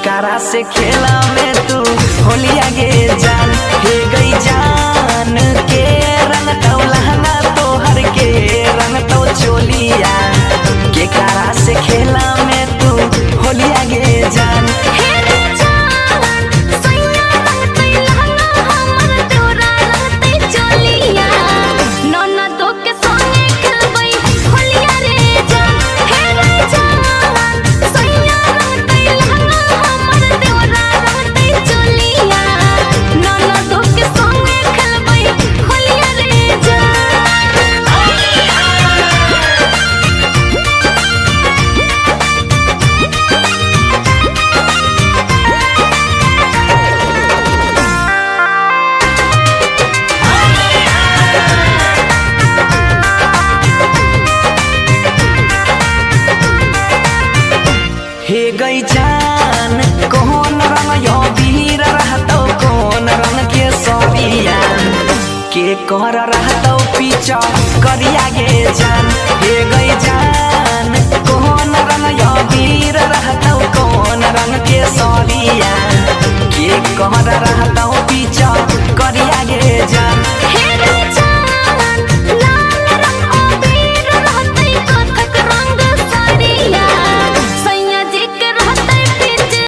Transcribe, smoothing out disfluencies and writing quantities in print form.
कारा से खेला में तू होलिया गे जान। हे गई जान के रंग तो लहंगा तो हर के रंग तो चोलिया के कारा से खेला में तू होलिया गे जान। हे गई जान कौन रंग यो वीर रहतो कौन रंग के सरिया के कर